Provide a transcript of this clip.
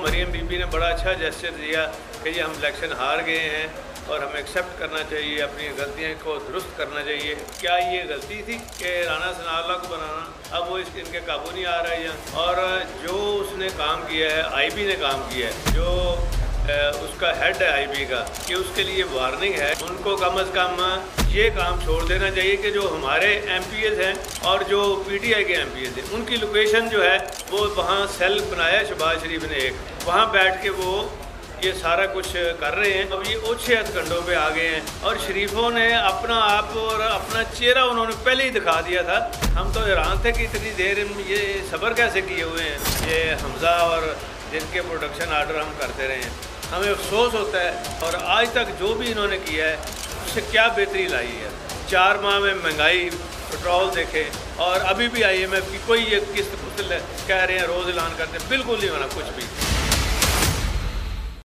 मरियम बीबी ने बड़ा अच्छा जेस्चर दिया कि ये हम इलेक्शन हार गए हैं और हमें एक्सेप्ट करना चाहिए, अपनी गलतियों को दुरुस्त करना चाहिए। क्या ये गलती थी कि राना सनाउल्लाह को बनाना? अब वो इनके काबू नहीं आ रहा है यहाँ। और जो उसने काम किया है, आईबी ने काम किया है, जो उसका हेड है आईबी का, कि उसके लिए वार्निंग है। उनको कम अज़ कम ये काम छोड़ देना चाहिए कि जो हमारे एमपीएस हैं और जो पीटीआई के एमपीएस हैं, उनकी लोकेशन जो है वो वहाँ सेल बनाया शहबाज शरीफ ने एक, वहाँ बैठ के वो ये सारा कुछ कर रहे हैं। अब ये ओछे हथकंडों पे आ गए हैं और शरीफों ने अपना आप और अपना चेहरा उन्होंने पहले ही दिखा दिया था। हम तो हैरान थे कि इतनी देर ये सब्र कैसे किए हुए हैं ये हमज़ा और जिनके प्रोडक्शन आर्डर हम करते रहे हैं। हमें अफसोस होता है। और आज तक जो भी इन्होंने किया है उससे क्या बेहतरी लाई है। 4 माह में महंगाई, पेट्रोल देखें, और अभी भी IMF की कोई ये किस्त कह रहे हैं, रोज़ ऐलान करते हैं, बिल्कुल नहीं होना कुछ भी।